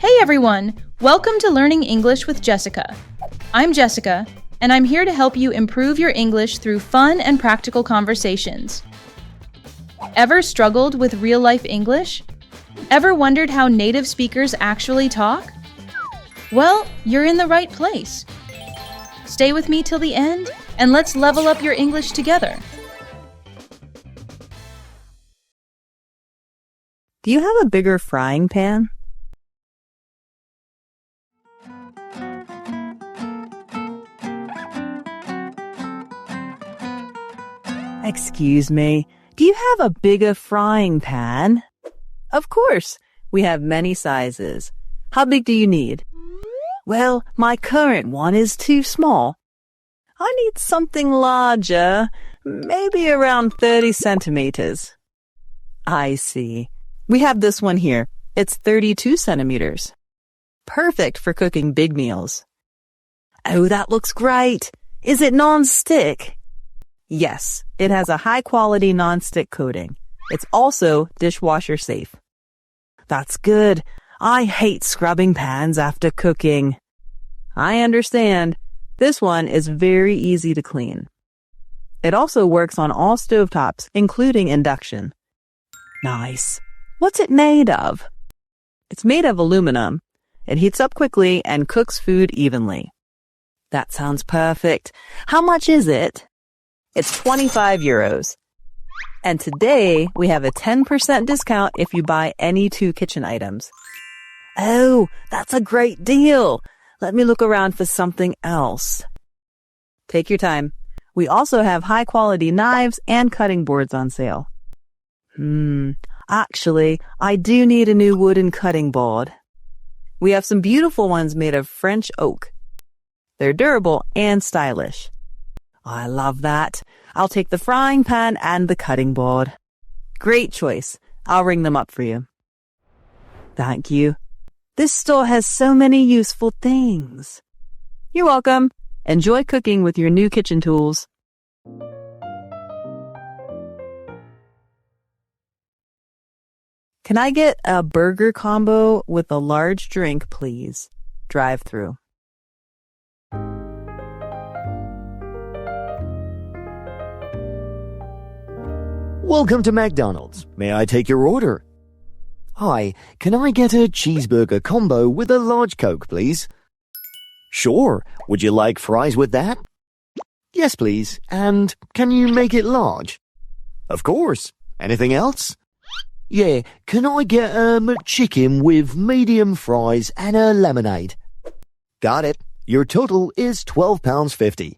Hey everyone! Welcome to Learning English with Jessica. I'm Jessica, and I'm here to help you improve your English through fun and practical conversations. Ever struggled with real-life English? Ever wondered how native speakers actually talk? Well, you're in the right place. Stay with me till the end, and let's level up your English together. Do you have a bigger frying pan? Excuse me, do you have a bigger frying pan? Of course, we have many sizes. How big do you need? Well, my current one is too small. I need something larger, maybe around 30 centimeters. I see. We have this one here. It's 32 centimeters. Perfect for cooking big meals. Oh, that looks great. Is it non-stick? Yes, it has a high-quality non-stick coating. It's also dishwasher safe. That's good. I hate scrubbing pans after cooking. I understand. This one is very easy to clean. It also works on all stovetops, including induction. Nice. What's it made of? It's made of aluminum. It heats up quickly and cooks food evenly. That sounds perfect. How much is it? It's 25 euros. And today we have a 10% discount if you buy any 2 kitchen items. Oh, that's a great deal. Let me look around for something else. Take your time. We also have high-quality knives and cutting boards on sale. Actually, I do need a new wooden cutting board. We have some beautiful ones made of French oak. They're durable and stylish. I love that. I'll take the frying pan and the cutting board. Great choice. I'll ring them up for you. Thank you. This store has so many useful things. You're welcome. Enjoy cooking with your new kitchen tools. Can I get a burger combo with a large drink, please? Drive-thru. Welcome to McDonald's. May I take your order? Hi, can I get a cheeseburger combo with a large Coke, please? Sure. Would you like fries with that? Yes, please. And can you make it large? Of course. Anything else? Yeah, can I get a McChicken with medium fries and a lemonade? Got it. Your total is £12.50.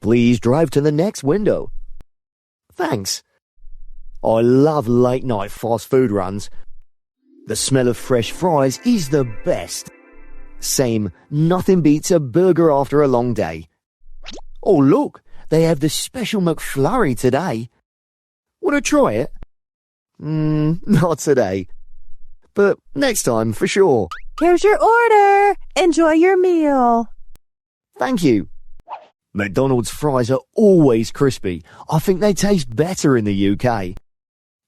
Please drive to the next window. Thanks. I love late-night fast food runs. The smell of fresh fries is the best. Same, nothing beats a burger after a long day. Oh, look, they have the special McFlurry today. Want to try it? Not today. But next time, for sure. Here's your order. Enjoy your meal. Thank you. McDonald's fries are always crispy. I think they taste better in the UK.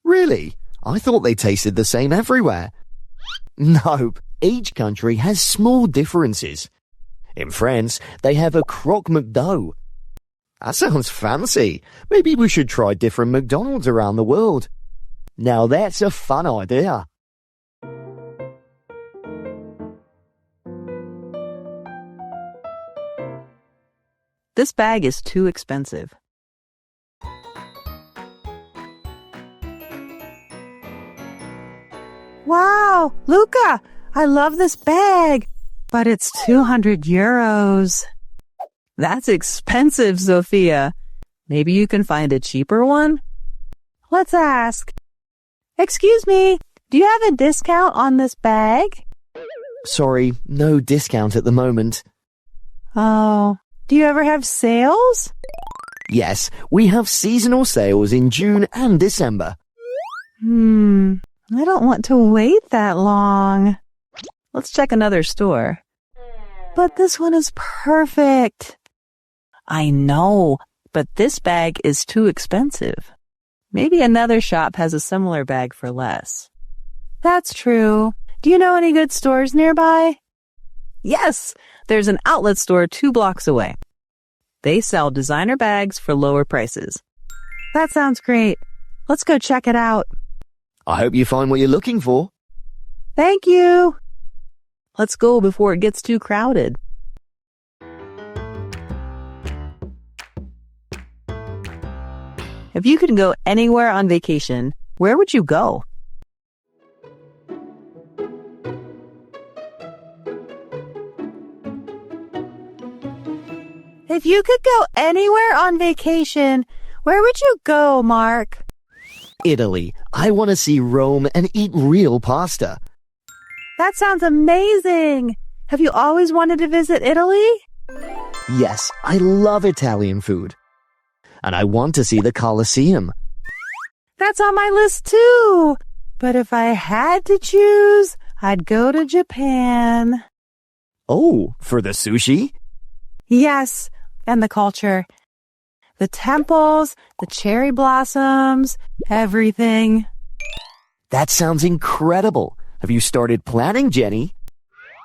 Really? I thought they tasted the same everywhere. Nope. Each country has small differences. In France, they have a croque McDo. That sounds fancy. Maybe we should try different McDonald's around the world. Now that's a fun idea. This bag is too expensive. Wow, Luca, I love this bag, but it's 200 euros. That's expensive, Sophia. Maybe you can find a cheaper one? Let's ask. Excuse me, do you have a discount on this bag? Sorry, no discount at the moment. Oh, do you ever have sales? Yes, we have seasonal sales in June and December. I don't want to wait that long. Let's check another store. But this one is perfect. I know, but this bag is too expensive. Maybe another shop has a similar bag for less. That's true. Do you know any good stores nearby? Yes, there's an outlet store 2 blocks away. They sell designer bags for lower prices. That sounds great. Let's go check it out. I hope you find what you're looking for. Thank you. Let's go before it gets too crowded. If you could go anywhere on vacation, where would you go? If you could go anywhere on vacation, where would you go, Mark? Italy. I want to see Rome and eat real pasta. That sounds amazing. Have you always wanted to visit Italy? Yes, I love Italian food. And I want to see the Colosseum. That's on my list too. But if I had to choose, I'd go to Japan. Oh, for the sushi? Yes, and the culture. The temples, the cherry blossoms, everything. That sounds incredible. Have you started planning, Jenny?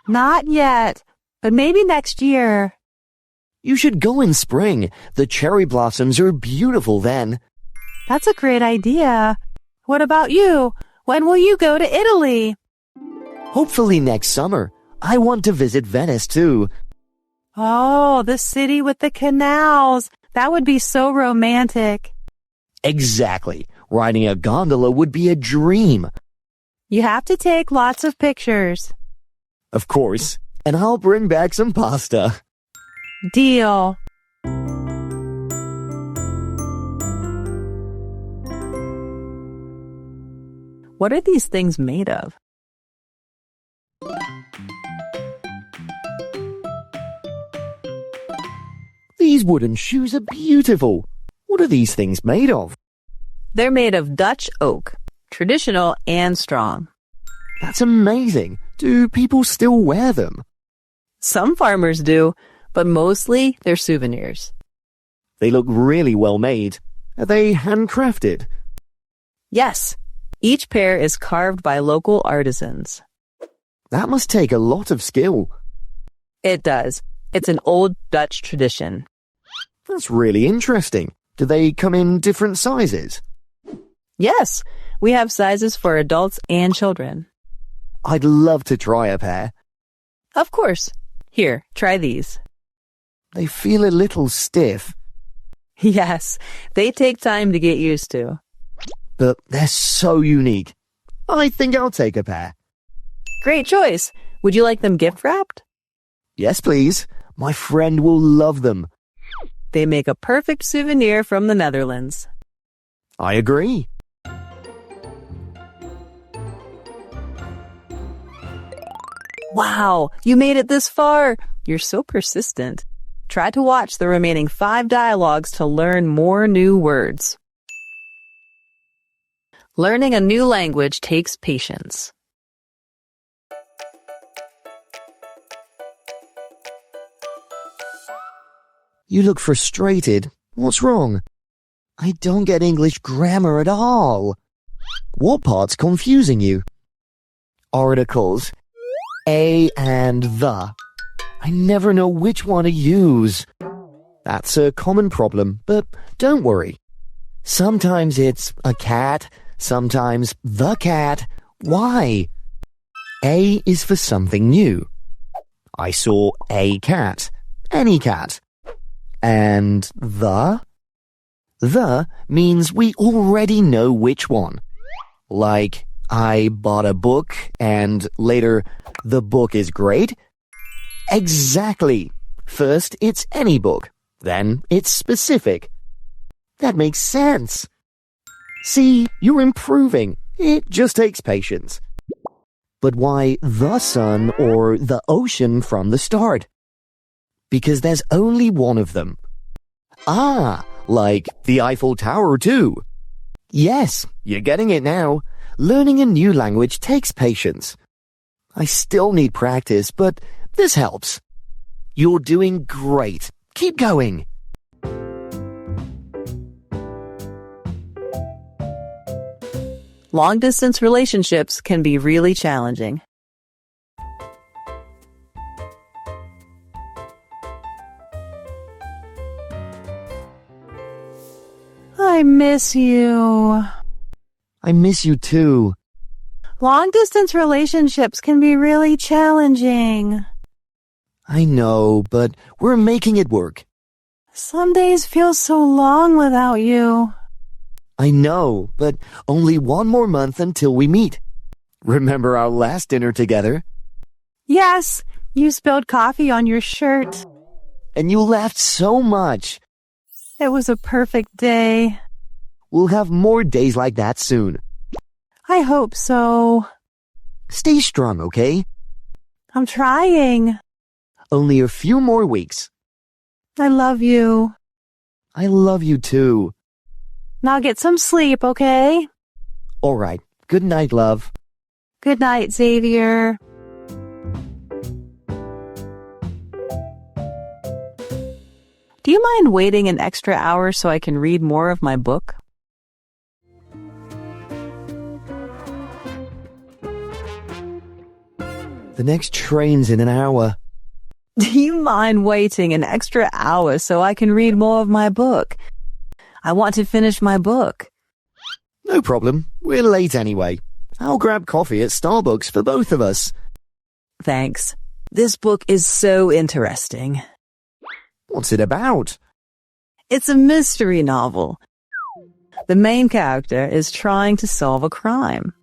Not yet, but maybe next year. You should go in spring. The cherry blossoms are beautiful then. That's a great idea. What about you? When will you go to Italy? Hopefully next summer. I want to visit Venice too. Oh, the city with the canals. That would be so romantic. Exactly. Riding a gondola would be a dream. You have to take lots of pictures. Of course. And I'll bring back some pasta. Deal. What are these things made of? These wooden shoes are beautiful. What are these things made of? They're made of Dutch oak, traditional and strong. That's amazing. Do people still wear them? Some farmers do, but mostly they're souvenirs. They look really well made. Are they handcrafted? Yes, each pair is carved by local artisans. That must take a lot of skill. It does. It's an old Dutch tradition. That's really interesting. Do they come in different sizes? Yes, we have sizes for adults and children. I'd love to try a pair. Of course. Here, try these. They feel a little stiff, Yes, they take time to get used to. but they're so unique. I think I'll take a pair. Great choice. Would you like them gift wrapped? Yes, please. My friend will love them. They make a perfect souvenir from the Netherlands. I agree. Wow, you made it this far. You're so persistent. Try to watch the remaining 5 dialogues to learn more new words. Learning a new language takes patience. You look frustrated. What's wrong? I don't get English grammar at all. What part's confusing you? Articles. A and the. I never know which one to use. That's a common problem, but don't worry. Sometimes it's a cat, sometimes the cat. Why? A is for something new. I saw a cat. Any cat. And the? The means we already know which one. Like, I bought a book and later, the book is great. Exactly. First, it's any book. Then, it's specific. That makes sense. See, you're improving. It just takes patience. But why the sun or the ocean from the start? Because there's only one of them. Ah, like the Eiffel Tower too. Yes, you're getting it now. Learning a new language takes patience. I still need practice, but this helps. You're doing great. Keep going. Long-distance relationships can be really challenging. I miss you. I miss you too. Long-distance relationships can be really challenging. I know, but we're making it work. Some days feel so long without you. I know, but only one more month until we meet. Remember our last dinner together? Yes, you spilled coffee on your shirt. And you laughed so much. It was a perfect day. We'll have more days like that soon. I hope so. Stay strong, okay? I'm trying. Only a few more weeks. I love you. I love you too. Now get some sleep, okay? All right. Good night, love. Good night, Xavier. Do you mind waiting an extra hour so I can read more of my book? The next train's in an hour. Do you mind waiting an extra hour so I can read more of my book? I want to finish my book. No problem. We're late anyway. I'll grab coffee at Starbucks for both of us. Thanks. This book is so interesting. What's it about? It's a mystery novel. The main character is trying to solve a crime.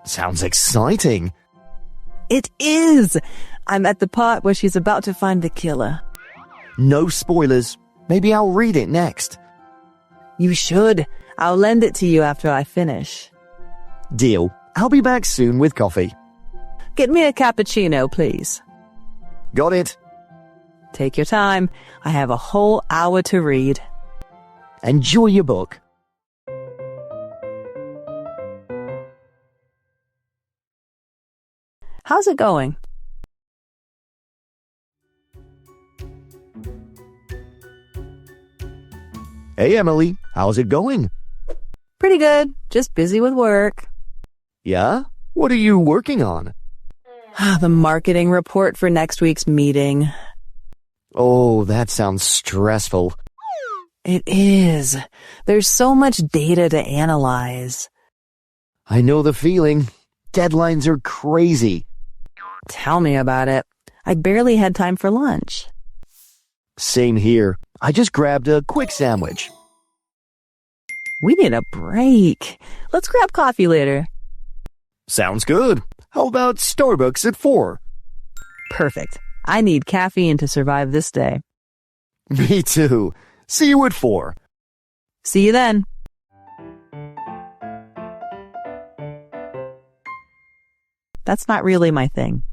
Sounds exciting. It is! I'm at the part where she's about to find the killer. No spoilers. Maybe I'll read it next. You should. I'll lend it to you after I finish. Deal. I'll be back soon with coffee. Get me a cappuccino, please. Got it. Take your time. I have a whole hour to read. Enjoy your book. How's it going? Hey, Emily. How's it going? Pretty good. Just busy with work. Yeah? What are you working on? The marketing report for next week's meeting. Oh, that sounds stressful. It is. There's so much data to analyze. I know the feeling. Deadlines are crazy. Tell me about it. I barely had time for lunch. Same here. I just grabbed a quick sandwich. We need a break. Let's grab coffee later. Sounds good. How about Starbucks at 4? Perfect. I need caffeine to survive this day. Me too. See you at 4. See you then. That's not really my thing.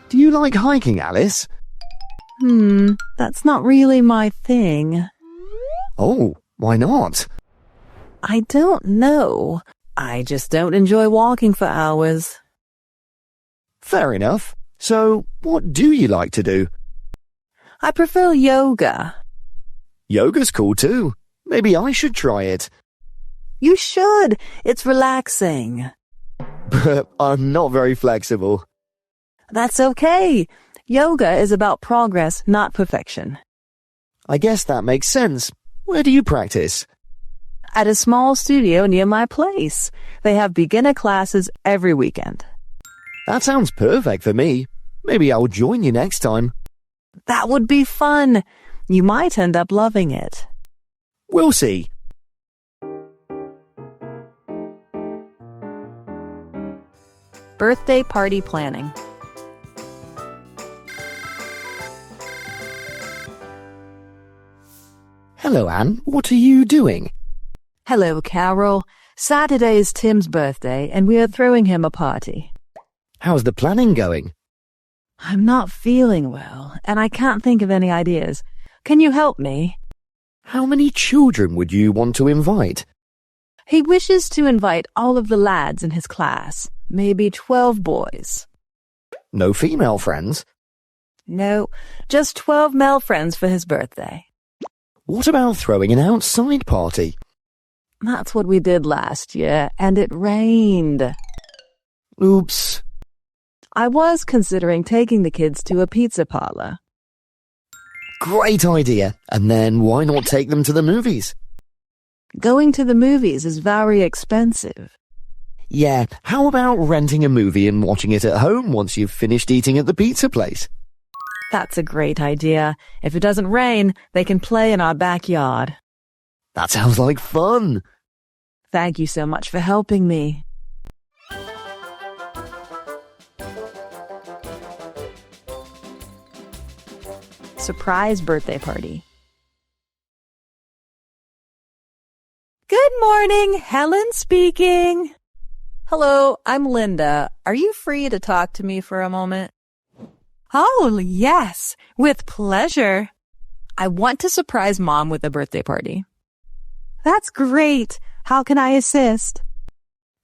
Do you like hiking, Alice? That's not really my thing. Oh, why not? I don't know. I just don't enjoy walking for hours. Fair enough. So, what do you like to do? I prefer yoga. Yoga's cool too. Maybe I should try it. You should. It's relaxing. But I'm not very flexible. That's okay. Yoga is about progress, not perfection. I guess that makes sense. Where do you practice? At a small studio near my place. They have beginner classes every weekend. That sounds perfect for me. Maybe I'll join you next time. That would be fun. You might end up loving it. We'll see. Birthday party planning. Hello, Anne. What are you doing? Hello, Carol. Saturday is Tim's birthday, and we are throwing him a party. How's the planning going? I'm not feeling well, and I can't think of any ideas. Can you help me? How many children would you want to invite? He wishes to invite all of the lads in his class, maybe 12 boys. No female friends? No, just 12 male friends for his birthday. What about throwing an outside party? That's what we did last year, and it rained. Oops. I was considering taking the kids to a pizza parlor. Great idea. And then why not take them to the movies? Going to the movies is very expensive. Yeah, how about renting a movie and watching it at home once you've finished eating at the pizza place? That's a great idea. If it doesn't rain, they can play in our backyard. That sounds like fun. Thank you so much for helping me. Surprise birthday party. Good morning, Helen speaking. Hello, I'm Linda. Are you free to talk to me for a moment? Oh, yes, with pleasure. I want to surprise Mom with a birthday party. That's great. How can I assist?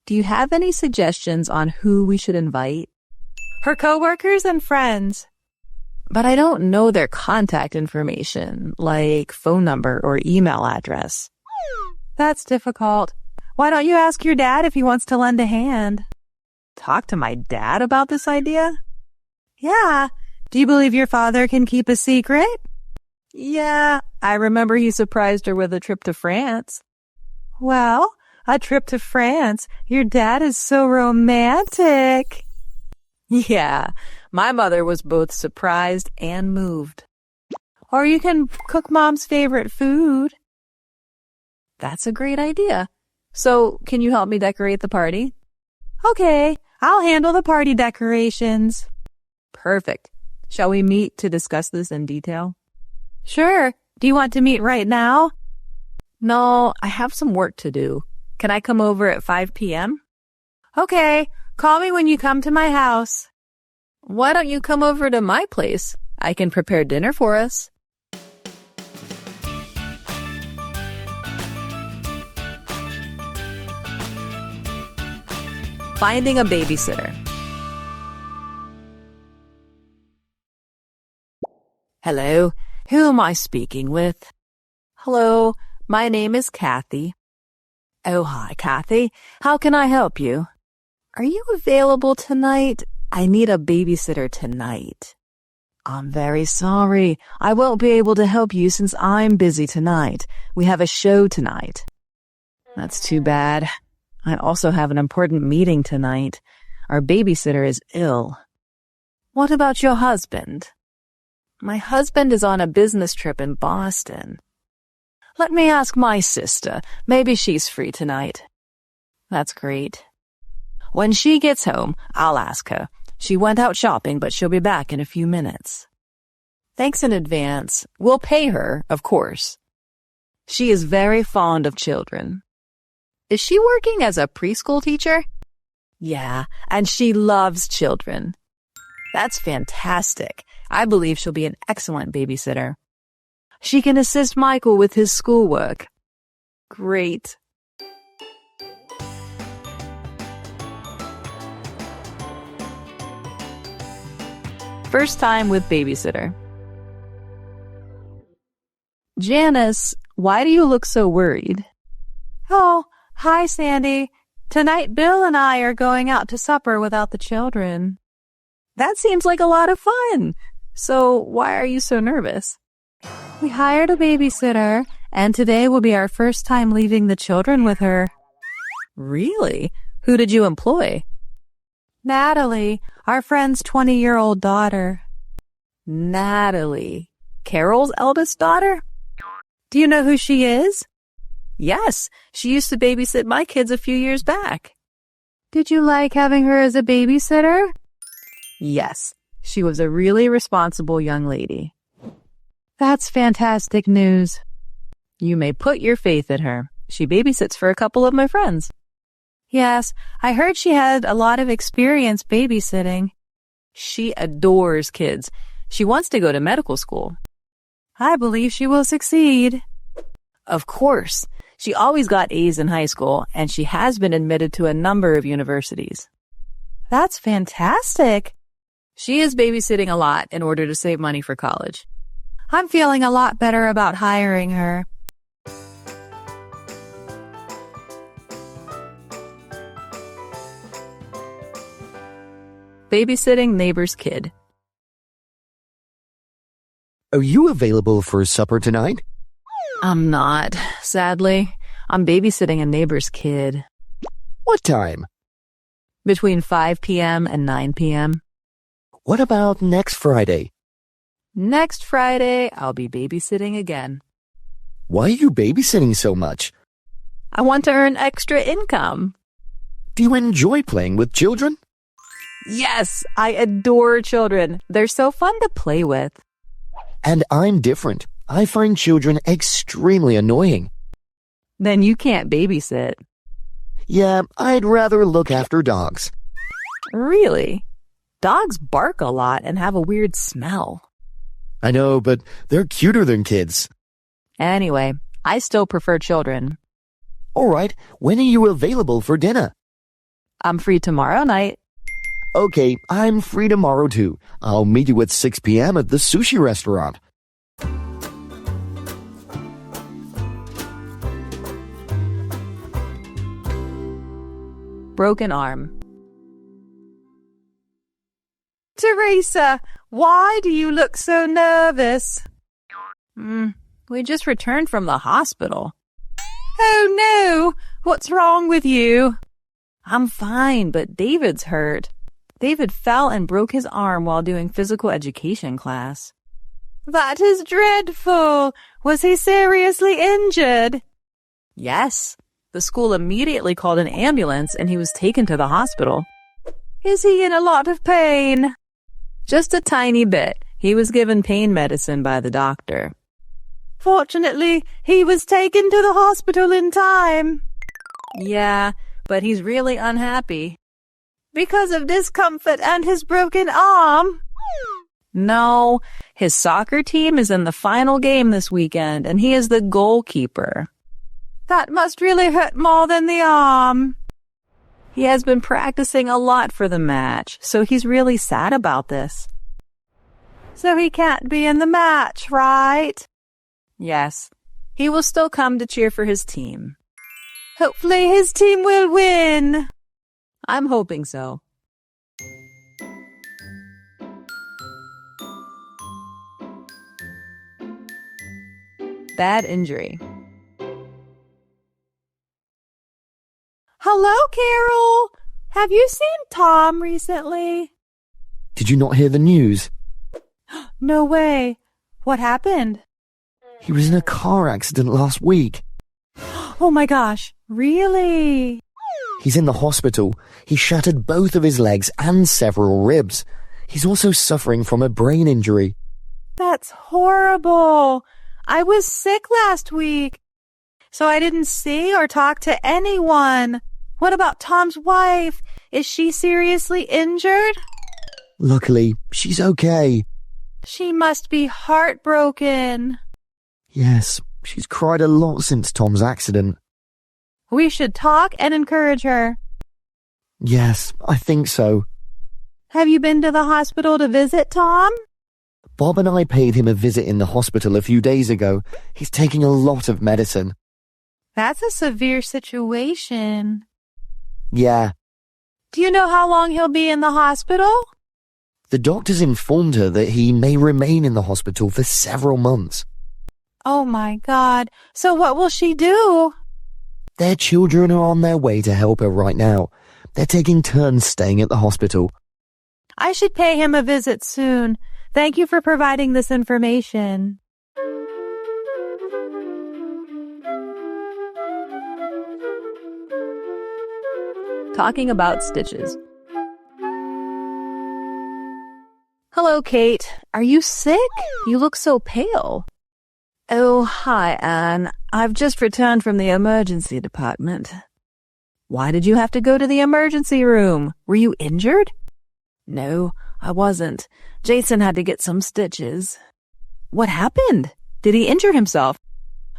Do you have any suggestions on who we should invite? Her coworkers and friends. But I don't know their contact information, like phone number or email address. That's difficult. Why don't you ask your dad if he wants to lend a hand? Talk to my dad about this idea? Yeah. Do you believe your father can keep a secret? Yeah. I remember he surprised her with a trip to France. Well, a trip to France. Your dad is so romantic. Yeah. My mother was both surprised and moved. Or you can cook Mom's favorite food. That's a great idea. So, can you help me decorate the party? Okay, I'll handle the party decorations. Perfect. Shall we meet to discuss this in detail? Sure. Do you want to meet right now? No, I have some work to do. Can I come over at 5 p.m.? Okay, call me when you come to my house. Why don't you come over to my place? I can prepare dinner for us. Finding a babysitter. Hello, who am I speaking with? Hello, my name is Kathy. Oh, hi, Kathy. How can I help you? Are you available tonight? I need a babysitter tonight. I'm very sorry. I won't be able to help you since I'm busy tonight. We have a show tonight. That's too bad. I also have an important meeting tonight. Our babysitter is ill. What about your husband? My husband is on a business trip in Boston. Let me ask my sister. Maybe she's free tonight. That's great. When she gets home, I'll ask her. She went out shopping, but she'll be back in a few minutes. Thanks in advance. We'll pay her, of course. She is very fond of children. Is she working as a preschool teacher? Yeah, and she loves children. That's fantastic. I believe she'll be an excellent babysitter. She can assist Michael with his schoolwork. Great. First time with babysitter. Janice, why do you look so worried? Oh, hi, Sandy. Tonight, Bill and I are going out to supper without the children. That seems like a lot of fun. So why are you so nervous? We hired a babysitter, and today will be our first time leaving the children with her. Really? Who did you employ? Natalie, our friend's 20-year-old daughter. Natalie, Carol's eldest daughter? Do you know who she is? Yes, she used to babysit my kids a few years back. Did you like having her as a babysitter? Yes, she was a really responsible young lady. That's fantastic news. You may put your faith in her. She babysits for a couple of my friends. Yes, I heard she had a lot of experience babysitting. She adores kids. She wants to go to medical school. I believe she will succeed. Of course. She always got A's in high school, and she has been admitted to a number of universities. That's fantastic. She is babysitting a lot in order to save money for college. I'm feeling a lot better about hiring her. Babysitting neighbor's kid. Are you available for supper tonight? I'm not, sadly. I'm babysitting a neighbor's kid. What time? Between 5 p.m. and 9 p.m. What about next Friday? Next Friday, I'll be babysitting again. Why are you babysitting so much? I want to earn extra income. Do you enjoy playing with children? Yes, I adore children. They're so fun to play with. And I'm different. I find children extremely annoying. Then you can't babysit. Yeah, I'd rather look after dogs. Really? Dogs bark a lot and have a weird smell. I know, but they're cuter than kids. Anyway, I still prefer children. All right, when are you available for dinner? I'm free tomorrow night. Okay, I'm free tomorrow too. I'll meet you at 6 p.m. at the sushi restaurant. Broken arm. Teresa, why do you look so nervous? We just returned from the hospital. Oh no! What's wrong with you? I'm fine, but David's hurt. David fell and broke his arm while doing physical education class. That is dreadful. Was he seriously injured? Yes. The school immediately called an ambulance and he was taken to the hospital. Is he in a lot of pain? Just a tiny bit. He was given pain medicine by the doctor. Fortunately, he was taken to the hospital in time. Yeah, but he's really unhappy. Because of discomfort and his broken arm? No, his soccer team is in the final game this weekend and he is the goalkeeper. That must really hurt more than the arm. He has been practicing a lot for the match, so he's really sad about this. So he can't be in the match, right? Yes, he will still come to cheer for his team. Hopefully his team will win. I'm hoping so. Bad injury. Hello, Carol. Have you seen Tom recently? Did you not hear the news? No way. What happened? He was in a car accident last week. Oh my gosh, really? He's in the hospital. He shattered both of his legs and several ribs. He's also suffering from a brain injury. That's horrible. I was sick last week, so I didn't see or talk to anyone. What about Tom's wife? Is she seriously injured? Luckily, she's okay. She must be heartbroken. Yes, she's cried a lot since Tom's accident. We should talk and encourage her. Yes, I think so. Have you been to the hospital to visit Tom? Bob and I paid him a visit in the hospital a few days ago. He's taking a lot of medicine. That's a severe situation. Yeah. Do you know how long he'll be in the hospital? The doctors informed her that he may remain in the hospital for several months. Oh my God. So what will she do? Their children are on their way to help her right now. They're taking turns staying at the hospital. I should pay him a visit soon. Thank you for providing this information. Talking about stitches. Hello, Kate. Are you sick? You look so pale. Oh, hi, Anne. I've just returned from the emergency department. Why did you have to go to the emergency room? Were you injured? No, I wasn't. Jason had to get some stitches. What happened? Did he injure himself?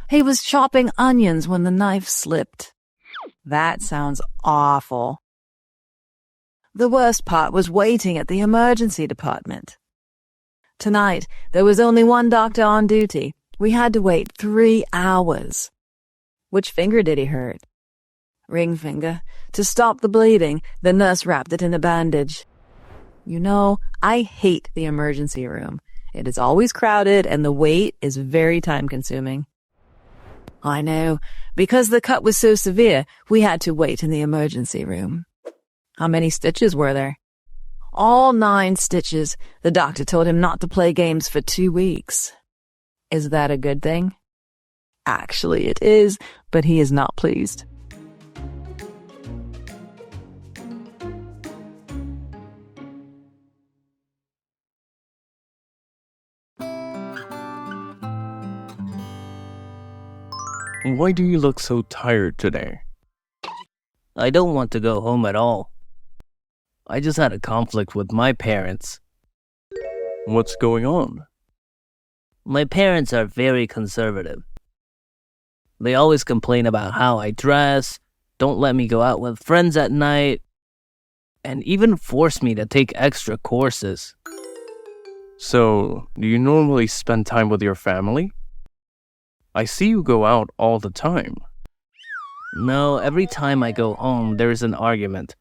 He was chopping onions when the knife slipped. That sounds awful. The worst part was waiting at the emergency department. Tonight, there was only one doctor on duty. We had to wait 3 hours. Which finger did he hurt? Ring finger. To stop the bleeding, the nurse wrapped it in a bandage. You know, I hate the emergency room. It is always crowded and the wait is very time-consuming. I know. Because the cut was so severe, we had to wait in the emergency room. How many stitches were there? All 9 stitches. The doctor told him not to play games for 2 weeks. Is that a good thing? Actually, it is, but he is not pleased. Why do you look so tired today? I don't want to go home at all. I just had a conflict with my parents. What's going on? My parents are very conservative. They always complain about how I dress, don't let me go out with friends at night, and even force me to take extra courses. So, do you normally spend time with your family? I see you go out all the time. No, every time I go home, there's an argument.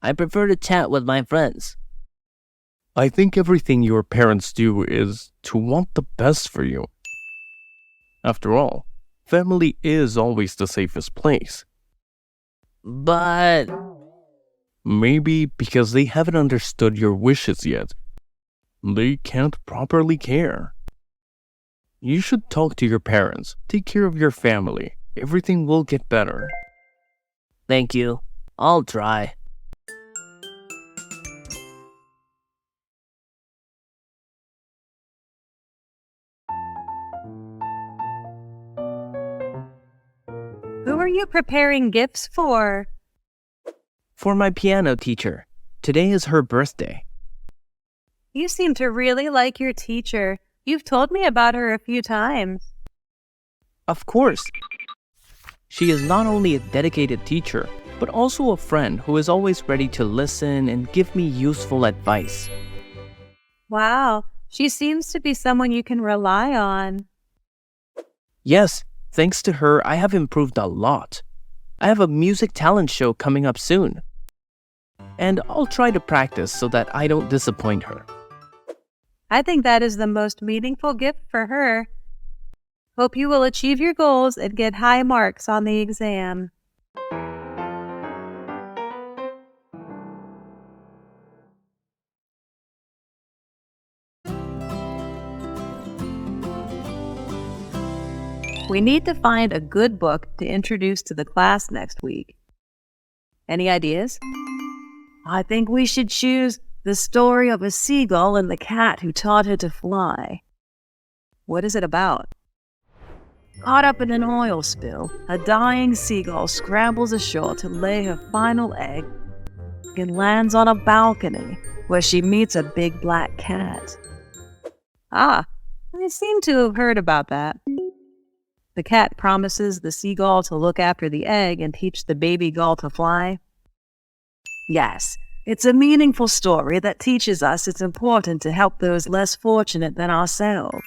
I prefer to chat with my friends. I think everything your parents do is to want the best for you. After all, family is always the safest place. But Maybe because they haven't understood your wishes yet. They can't properly care. You should talk to your parents. Take care of your family. Everything will get better. thank you. I'll try. Who are you preparing gifts for? For my piano teacher. Today is her birthday. You seem to really like your teacher. You've told me about her a few times. Of course. She is not only a dedicated teacher, but also a friend who is always ready to listen and give me useful advice. Wow, she seems to be someone you can rely on. Yes, thanks to her, I have improved a lot. I have a music talent show coming up soon. And I'll try to practice so that I don't disappoint her. I think that is the most meaningful gift for her. Hope you will achieve your goals and get high marks on the exam. We need to find a good book to introduce to the class next week. Any ideas? I think we should choose The Story of a Seagull and the Cat Who Taught Her to Fly. What is it about? Caught up in an oil spill, a dying seagull scrambles ashore to lay her final egg and lands on a balcony where she meets a big black cat. Ah, I seem to have heard about that. The cat promises the seagull to look after the egg and teach the baby gull to fly. Yes, it's a meaningful story that teaches us it's important to help those less fortunate than ourselves.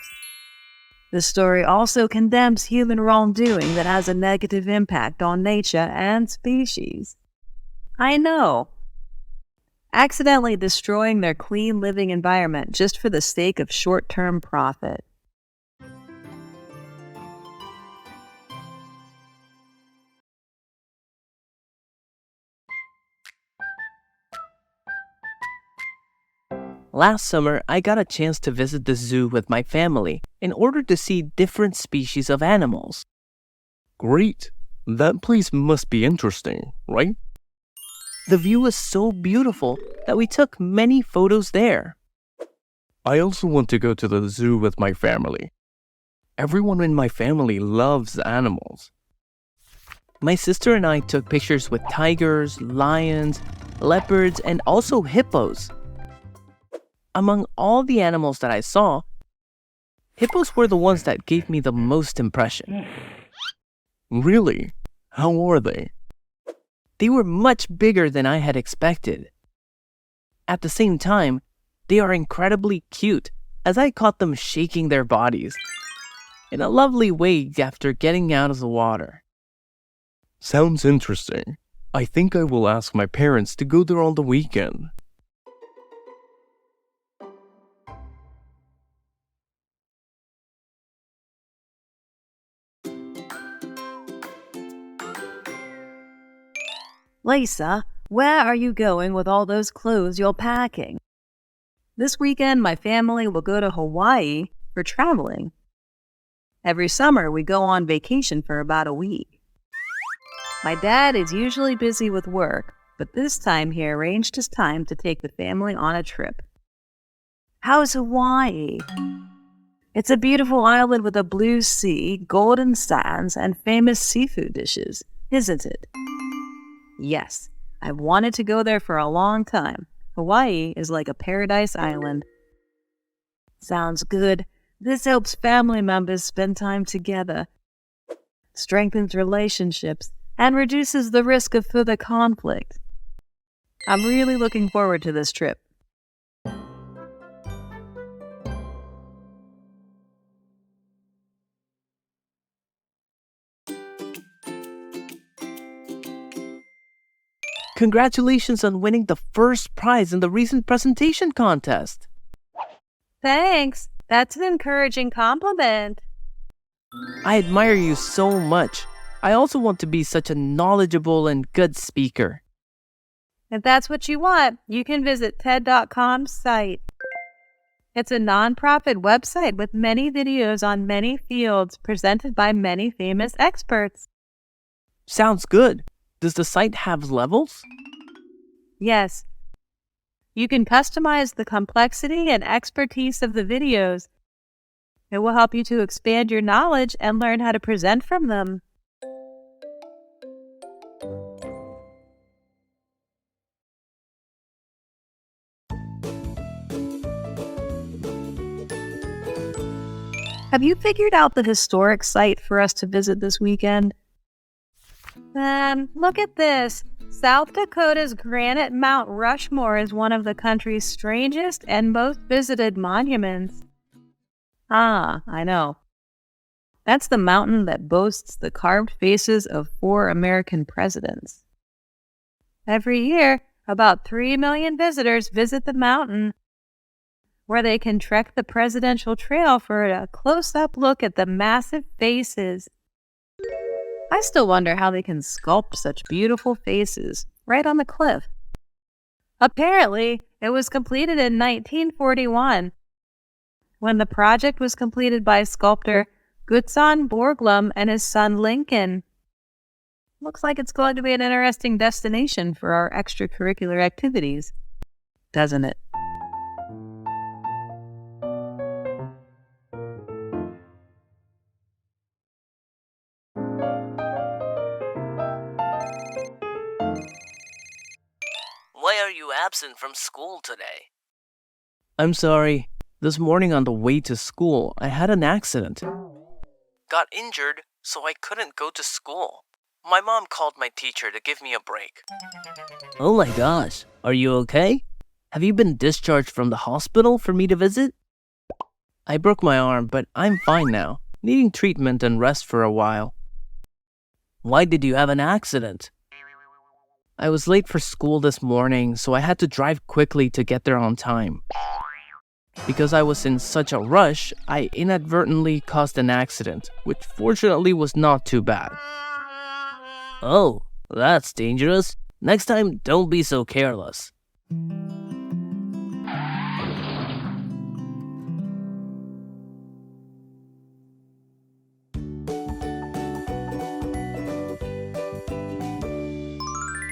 The story also condemns human wrongdoing that has a negative impact on nature and species. I know. Accidentally destroying their clean living environment just for the sake of short-term profit. Last summer, I got a chance to visit the zoo with my family in order to see different species of animals. Great. That place must be interesting, right? The view was so beautiful that we took many photos there. I also want to go to the zoo with my family. Everyone in my family loves animals. My sister and I took pictures with tigers, lions, leopards, and also hippos. Among all the animals that I saw, hippos were the ones that gave me the most impression. Really? How are they? They were much bigger than I had expected. At the same time, They are incredibly cute, as I caught them shaking their bodies in a lovely way after getting out of the water. Sounds interesting. I think I will ask my parents to go there on the weekend. Lisa, where are you going with all those clothes you're packing? This weekend, my family will go to Hawaii for traveling. Every summer, we go on vacation for about a week. My dad is usually busy with work, but this time he arranged his time to take the family on a trip. How's Hawaii? It's a beautiful island with a blue sea, golden sands, and famous seafood dishes, isn't it? Yes, I've wanted to go there for a long time. Hawaii is like a paradise island. Sounds good. This helps family members spend time together, strengthens relationships, and reduces the risk of further conflict. I'm really looking forward to this trip. Congratulations on winning the first prize in the recent presentation contest. Thanks. That's an encouraging compliment. I admire you so much. I also want to be such a knowledgeable and good speaker. If that's what you want, you can visit TED.com's site. It's a nonprofit website with many videos on many fields presented by many famous experts. Sounds good. Does the site have levels? Yes. You can customize the complexity and expertise of the videos. It will help you to expand your knowledge and learn how to present from them. Have you figured out the historic site for us to visit this weekend? Look at this. South Dakota's granite Mount Rushmore is one of the country's strangest and most visited monuments. Ah, I know. That's the mountain that boasts the carved faces of 4 American presidents. Every year, about 3 million visitors visit the mountain, where they can trek the presidential trail for a close-up look at the massive faces. I still wonder how they can sculpt such beautiful faces right on the cliff. Apparently, it was completed in 1941, when the project was completed by sculptor Gutzon Borglum and his son Lincoln. Looks like it's going to be an interesting destination for our extracurricular activities, doesn't it? Why are you absent from school today? I'm sorry. This morning on the way to school, I had an accident. Got injured, so I couldn't go to school. My mom called my teacher to give me a break. Oh my gosh, are you okay? Have you been discharged from the hospital for me to visit? I broke my arm, but I'm fine now, needing treatment and rest for a while. Why did you have an accident? I was late for school this morning, so I had to drive quickly to get there on time. Because I was in such a rush, I inadvertently caused an accident, which fortunately was not too bad. Oh, that's dangerous. Next time, don't be so careless.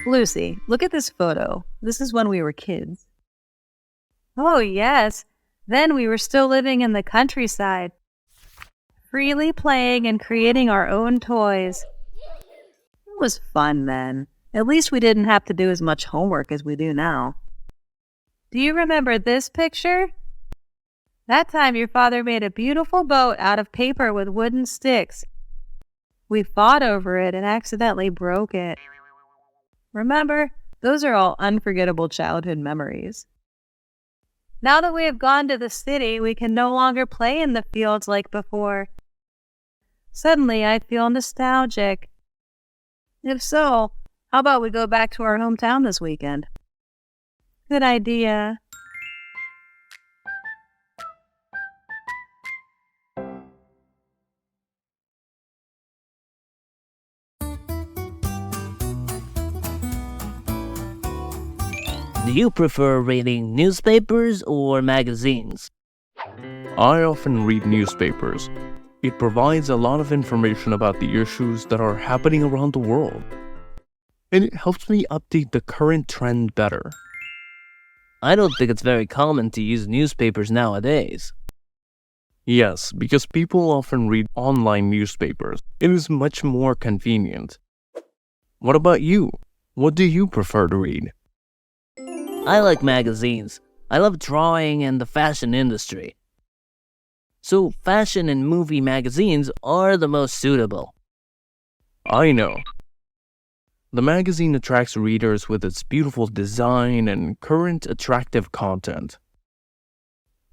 Lucy, look at this photo. This is when we were kids. Oh, yes. Then we were still living in the countryside, freely playing and creating our own toys. It was fun then. At least we didn't have to do as much homework as we do now. Do you remember this picture? That time your father made a beautiful boat out of paper with wooden sticks. We fought over it and accidentally broke it. Remember, those are all unforgettable childhood memories. Now that we have gone to the city, we can no longer play in the fields like before. Suddenly, I feel nostalgic. If so, how about we go back to our hometown this weekend? Good idea. Do you prefer reading newspapers or magazines? I often read newspapers. It provides a lot of information about the issues that are happening around the world. And it helps me update the current trend better. I don't think it's very common to use newspapers nowadays. Yes, because people often read online newspapers. It is much more convenient. What about you? What do you prefer to read? I like magazines. I love drawing and the fashion industry. So fashion and movie magazines are the most suitable. I know. The magazine attracts readers with its beautiful design and current attractive content.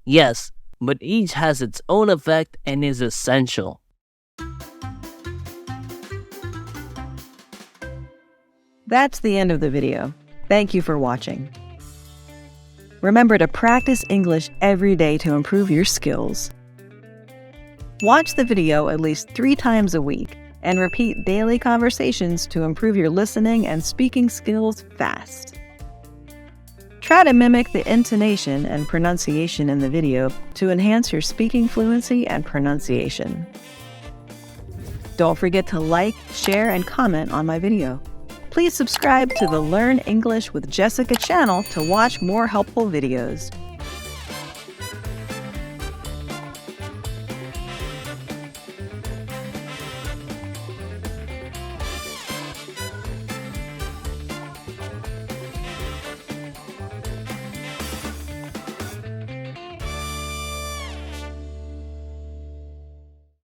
Yes, but each has its own effect and is essential. That's the end of the video. Thank you for watching. Remember to practice English every day to improve your skills. Watch the video at least 3 times a week and repeat daily conversations to improve your listening and speaking skills fast. Try to mimic the intonation and pronunciation in the video to enhance your speaking fluency and pronunciation. Don't forget to like, share, and comment on my video. Please subscribe to the Learn English with Jessica channel to watch more helpful videos.